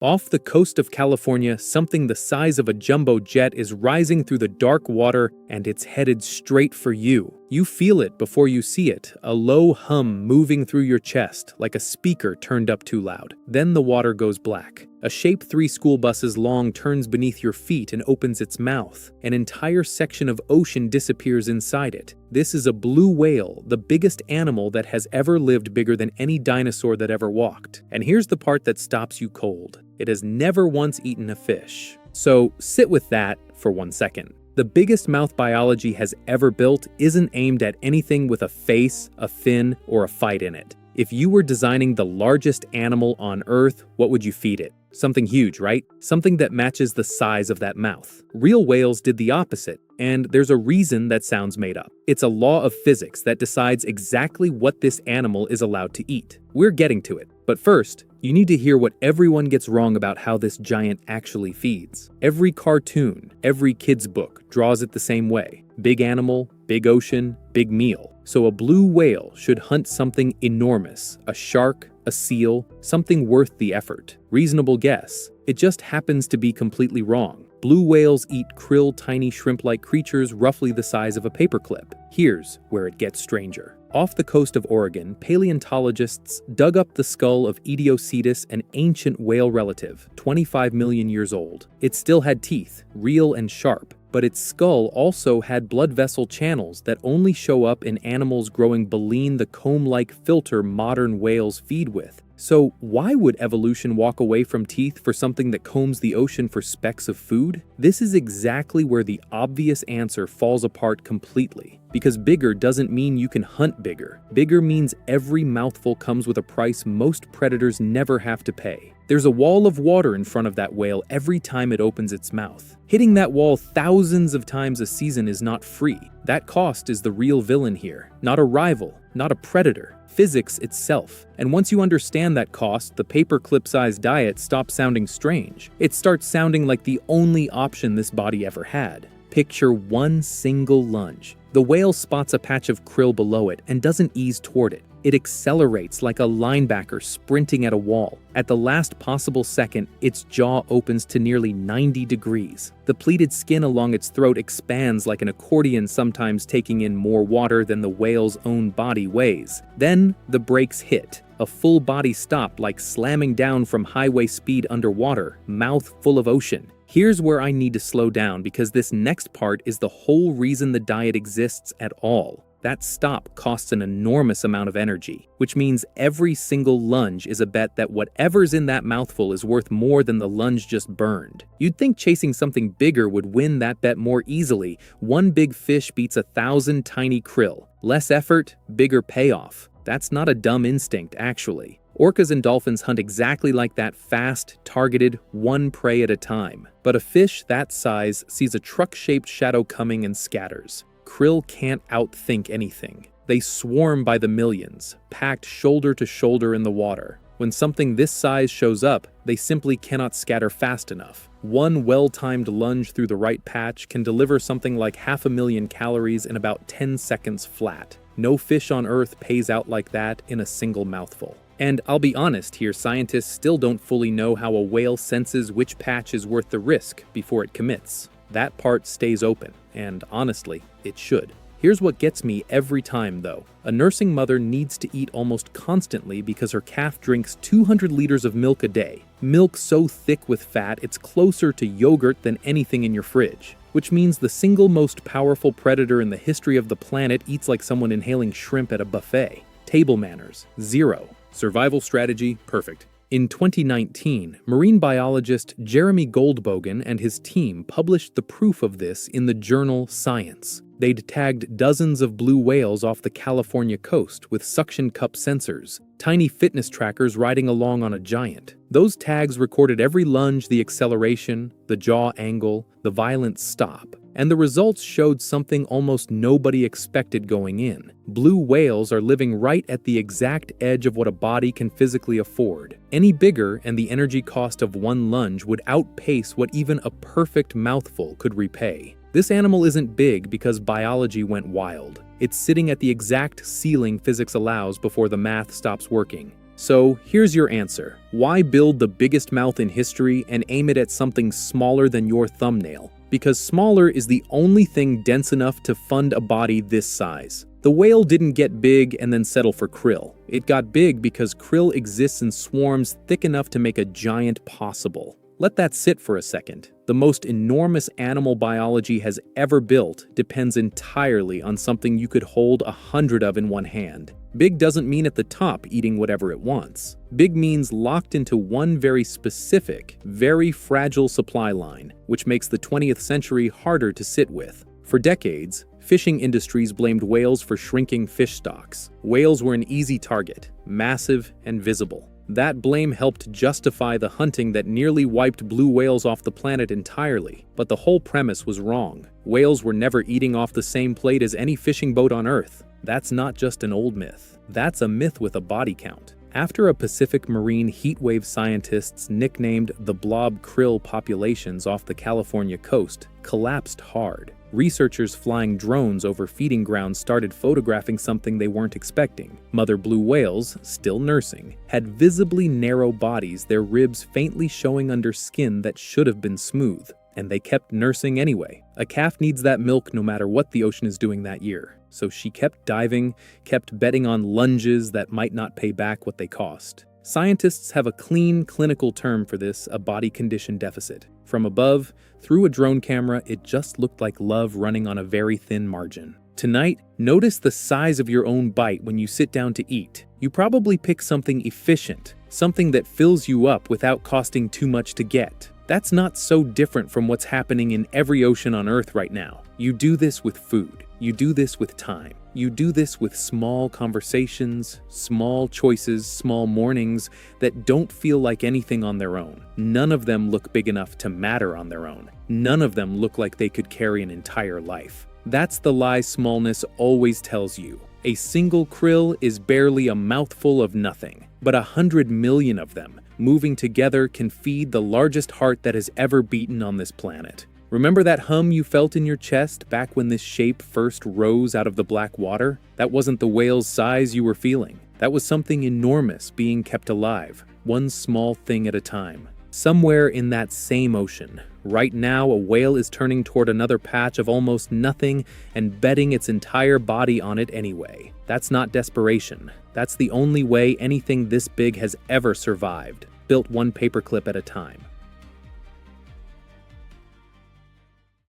Off the coast of California, something the size of a jumbo jet is rising through the dark water, and it's headed straight for you. You feel it before you see it, a low hum moving through your chest, like a speaker turned up too loud. Then the water goes black. A shape 3 school buses long turns beneath your feet and opens its mouth. An entire section of ocean disappears inside it. This is a blue whale, the biggest animal that has ever lived, bigger than any dinosaur that ever walked. And here's the part that stops you cold. It has never once eaten a fish. So sit with that for 1 second. The biggest mouth biology has ever built isn't aimed at anything with a face, a fin, or a fight in it. If you were designing the largest animal on Earth, what would you feed it? Something huge, right? Something that matches the size of that mouth. Real whales did the opposite, and there's a reason that sounds made up. It's a law of physics that decides exactly what this animal is allowed to eat. We're getting to it, but first, you need to hear what everyone gets wrong about how this giant actually feeds. Every cartoon, every kid's book draws it the same way. Big animal, big ocean, big meal. So a blue whale should hunt something enormous, a shark, a seal, something worth the effort. Reasonable guess. It just happens to be completely wrong. Blue whales eat krill, tiny shrimp-like creatures roughly the size of a paperclip. Here's where it gets stranger. Off the coast of Oregon, paleontologists dug up the skull of Idiocetus, an ancient whale relative, 25 million years old. It still had teeth, real and sharp, but its skull also had blood vessel channels that only show up in animals growing baleen, the comb-like filter modern whales feed with. So why would evolution walk away from teeth for something that combs the ocean for specks of food? This is exactly where the obvious answer falls apart completely. Because bigger doesn't mean you can hunt bigger. Bigger means every mouthful comes with a price most predators never have to pay. There's a wall of water in front of that whale every time it opens its mouth. Hitting that wall thousands of times a season is not free. That cost is the real villain here. Not a rival, not a predator. Physics itself. And once you understand that cost, the paperclip-sized diet stops sounding strange. It starts sounding like the only option this body ever had. Picture one single lunge. The whale spots a patch of krill below it and doesn't ease toward it. It accelerates like a linebacker sprinting at a wall. At the last possible second, its jaw opens to nearly 90 degrees. The pleated skin along its throat expands like an accordion, sometimes taking in more water than the whale's own body weighs. Then the brakes hit. A full body stop, like slamming down from highway speed underwater, mouth full of ocean. Here's where I need to slow down, because this next part is the whole reason the diet exists at all. That stop costs an enormous amount of energy, which means every single lunge is a bet that whatever's in that mouthful is worth more than the lunge just burned. You'd think chasing something bigger would win that bet more easily. One big fish beats 1,000 tiny krill. Less effort, bigger payoff. That's not a dumb instinct, actually. Orcas and dolphins hunt exactly like that, fast, targeted, one prey at a time. But a fish that size sees a truck-shaped shadow coming and scatters. Krill can't outthink anything. They swarm by the millions, packed shoulder to shoulder in the water. When something this size shows up, they simply cannot scatter fast enough. One well-timed lunge through the right patch can deliver something like 500,000 calories in about 10 seconds flat. No fish on Earth pays out like that in a single mouthful. And I'll be honest here, scientists still don't fully know how a whale senses which patch is worth the risk before it commits. That part stays open, and honestly, it should. Here's what gets me every time, though. A nursing mother needs to eat almost constantly because her calf drinks 200 liters of milk a day. Milk so thick with fat, it's closer to yogurt than anything in your fridge. Which means the single most powerful predator in the history of the planet eats like someone inhaling shrimp at a buffet. Table manners, 0. Survival strategy, perfect. In 2019, marine biologist Jeremy Goldbogen and his team published the proof of this in the journal Science. They'd tagged dozens of blue whales off the California coast with suction cup sensors, tiny fitness trackers riding along on a giant. Those tags recorded every lunge, the acceleration, the jaw angle, the violent stop. And the results showed something almost nobody expected going in. Blue whales are living right at the exact edge of what a body can physically afford. Any bigger, and the energy cost of one lunge would outpace what even a perfect mouthful could repay. This animal isn't big because biology went wild. It's sitting at the exact ceiling physics allows before the math stops working. So here's your answer. Why build the biggest mouth in history and aim it at something smaller than your thumbnail? Because smaller is the only thing dense enough to fund a body this size. The whale didn't get big and then settle for krill. It got big because krill exists in swarms thick enough to make a giant possible. Let that sit for a second. The most enormous animal biology has ever built depends entirely on something you could hold 100 of in one hand. Big doesn't mean at the top eating whatever it wants. Big means locked into one very specific, very fragile supply line, which makes the 20th century harder to sit with. For decades, fishing industries blamed whales for shrinking fish stocks. Whales were an easy target, massive and visible. That blame helped justify the hunting that nearly wiped blue whales off the planet entirely. But the whole premise was wrong. Whales were never eating off the same plate as any fishing boat on Earth. That's not just an old myth. That's a myth with a body count. After a Pacific marine heatwave scientists nicknamed the blob krill populations off the California coast collapsed hard, researchers flying drones over feeding grounds started photographing something they weren't expecting. Mother blue whales, still nursing, had visibly narrow bodies, their ribs faintly showing under skin that should have been smooth. And they kept nursing anyway. A calf needs that milk no matter what the ocean is doing that year. So she kept diving, kept betting on lunges that might not pay back what they cost. Scientists have a clean clinical term for this, a body condition deficit. From above, through a drone camera, it just looked like love running on a very thin margin. Tonight, notice the size of your own bite when you sit down to eat. You probably pick something efficient, something that fills you up without costing too much to get. That's not so different from what's happening in every ocean on Earth right now. You do this with food. You do this with time. You do this with small conversations, small choices, small mornings that don't feel like anything on their own. None of them look big enough to matter on their own. None of them look like they could carry an entire life. That's the lie smallness always tells you. A single krill is barely a mouthful of nothing, but 100 million of them, moving together, can feed the largest heart that has ever beaten on this planet. Remember that hum you felt in your chest back when this shape first rose out of the black water? That wasn't the whale's size you were feeling. That was something enormous being kept alive, one small thing at a time. Somewhere in that same ocean, right now a whale is turning toward another patch of almost nothing and betting its entire body on it anyway. That's not desperation. That's the only way anything this big has ever survived, built one paperclip at a time.